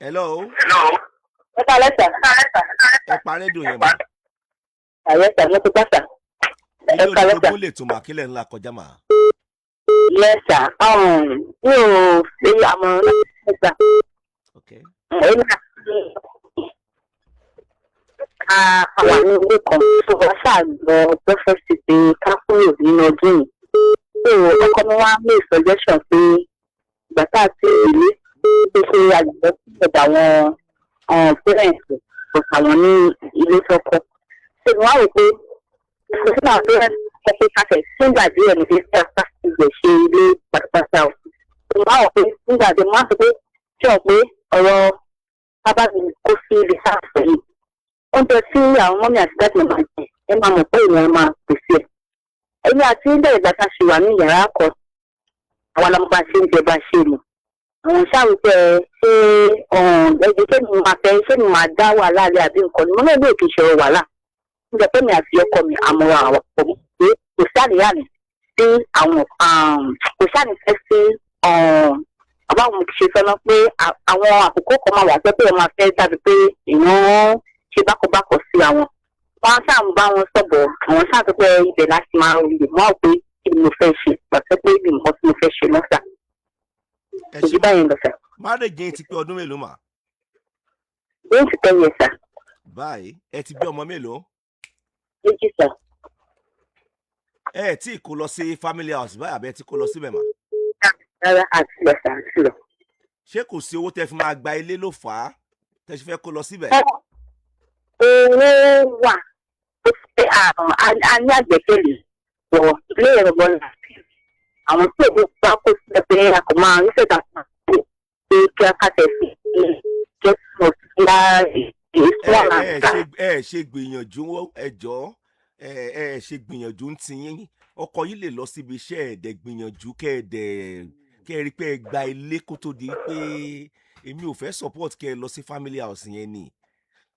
Hello. Ẹ kálẹ́ sà. Ẹ pa rédíò yẹn mà. Àyẹ̀ sà mo ti gbọ́ sà. Ilé Ẹ kálẹ́ sà. onígbogbo lè tún mà kílẹ̀ ńlá kọjá mà. Yes sà. Mi ò fi àmọ̀ràn náà gbà. Okay. Èmi àwa ní ilé kan tó wá ṣàgbọ́ breakfast pé ká kúrò nínú ọdún yìí. So ọkọ mi wá mú suggestion pé ìgbà tá a ti ìlú tó ṣe àgbẹ̀ ọ̀dà àwọn parents kò sàwọn ní ilé sọ́kọ. Ṣé wọ́n á rò pé ìṣẹ́jú àwọn parents sọ pé káfẹ́ nígbà díẹ̀ ní bí sáfà ìgbẹ̀ ṣe ilé pátápátá o. Ṣé wọ́n á rò pé nígbà díẹ̀ wọ́n á sọ pé ṣé o pé ọ̀rọ̀ bábá mi kó sí ibi sáfà yìí. Oúnjẹ tí àwọn mọ́mí àti dáàdì máa jẹ ẹ máa mọ̀ pé ìwọ̀n máa pèsè ẹ̀. Ẹni àti ilé ìgbà tá a ṣe wà ní yàrá kan àwọn alámọ̀bá ṣe ń jẹ bá ṣe lò. Àwọn ṣáàwùjẹ ṣé ẹgbẹ́ ṣé mi máa fẹ́ ṣé mi máa dá wàhálà rẹ̀ àbí nǹkan ni mo náà lè kí ìṣòro wàhálà. Nígbà pé mi àti ọkọ mi àmọ̀ràn àwọn ọkọ mi pé kò sáàníyàní sí àwọn kò sáànífẹ́ sí àbáwọn ṣe fẹ́ náà pé àwọn àkókò kan máa wà pé ẹ máa fẹ́ dàbí pé èèyàn ṣe bákọ̀bákọ̀ sí àwọn. Wọ́n ṣáà ń bá wọn sọ̀bọ̀ àwọn ṣáà tó pé ibẹ̀ láti máa lè mọ́ pé kí ni mo fẹ́ ṣe pàṣẹ pé ibi nǹkan tí mo fẹ́ ṣe lọ́sà. Èyí báyìí ń lọ sà. Marriage yẹn ti pé ọdún mélòó mà? Ó ti tẹ́ yẹ sà. Báyìí ẹ ti bí ọmọ mélòó? Méjì sà. Ẹ tí kò lọ sí family house báyìí àbẹ tí kò lọ síbẹ̀ mà? Rárá àti lọ sà àti lọ. Ṣé kò sí owó tẹ fi máa gba ilé ló fà á tẹ ṣe fẹ́ kó lọ síbẹ̀? Owó wà ó ṣe a ní àgbẹ̀kẹ̀lé wọ ilé ẹ̀rọ bọ́lá. Àwọn tí èdè bá kó sílẹ̀ pé a kò máa ń ṣètà fún un pé kí a kàtẹ́ sí jẹ́ fún ọ̀sìn láàrin ẹ ṣe gbìyànjú ẹjọ́ ẹ ṣe gbìyànjú ń tiyín ọkọ yìí lè lọ síbi iṣẹ́ ẹ̀dẹ̀ gbìyànjú kẹ́ ẹ rí pé ẹ gba ilé kó tó di pé èmi ò fẹ́ support kẹ́ ẹ lọ sí family house yẹn ni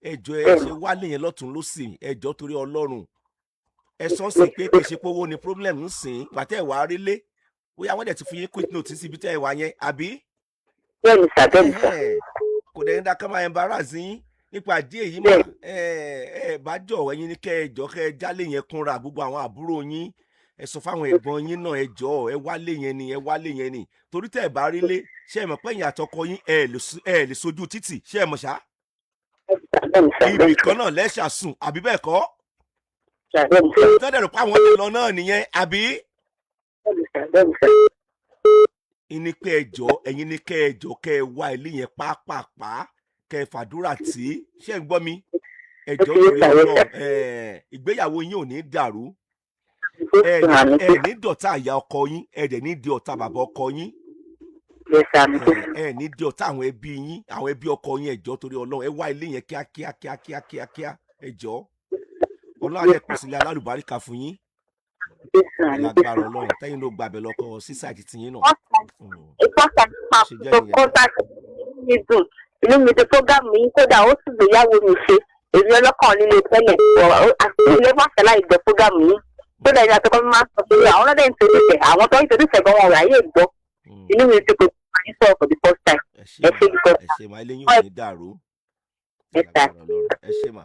ẹjọ́ ẹ ṣe wálé yẹn lọ́tún lósì ẹjọ́ torí Ọlọ́run ẹ sọ sí pé kì í ṣe pé owó ni problem ń sìn gbàtẹ́ ẹ̀ wá rí lé bóyá wọ́n dẹ̀ ti fi yín quick note síbi tẹ́ ẹ wá yẹn àbí. bẹ́ẹ̀ni sà bẹ́ẹ̀ni sà. kò dẹ̀ ń dá ká máa embarrass yín nípa díẹ̀ yìí mà ẹ bá jọ̀wọ́ yín ní kẹ́ ẹ jọ kẹ́ ẹ jálè yẹn kúnra gbogbo àwọn àbúrò yín ẹ sọ fáwọn ẹ̀gbọ́n yín náà ẹ jọ ẹ wálé yẹn ni torí tẹ́ ẹ bá rí lé ṣé ẹ mọ̀ pé ẹ̀yin àtọkọ yín ẹ lè sojú títì ṣé ẹ mọ̀ ṣá. ibì kan náà lẹ́ṣà sùn àbí bẹ́ẹ̀ kọ́. tọ́dẹ̀ rò pé àwọn ti lọ náà nìyẹn àbí. ìní pé ẹ̀yin ní kẹ́ ẹ jọ kẹ́ ẹ wá ilé yẹn pàápàá kẹ́ ẹ fàdúrà tí ṣé ń gbọ́ mi ẹjọ́ torí Ọlọ́run ìgbéyàwó yín ò ní dàrú ẹ ní dọ̀tá àyà ọkọ yín ẹ dẹ̀ ní di ọ̀tá bàbá ọkọ yín ẹ ní di ọ̀tá àwọn ẹbí yín àwọn ẹbí ọkọ yín ẹjọ́ torí Ọlọ́run ẹ wá ilé yẹn kíákíá ẹjọ́ Ọlọ́run á dẹ̀ pèsè ilé alálùbáríkà fún yín lágbára Ọlọ́run tẹ́yìn ló gbàbẹ̀ lọ́kọ sísàkì tiyín náà. Inú mi ti fọ́gámù yín kódà ó sì gbéyàwó mi ṣe èmi ọlọ́kàn líle tẹ́lẹ̀ àti ilé máṣe láì gbọ́ fọ́gámù yín kódà ìyá àtọkọ mi máa ń sọ pé àwọn ọlọ́dẹ ń torí tẹ̀ àwọn tó ń torí tẹ̀ gan wọn ráyè gbọ́ inú mi ti kò máa ń sọ for the first time ẹ ṣe because ẹ ṣe máa ilé yín ò ní dàrú ẹ ṣe mà.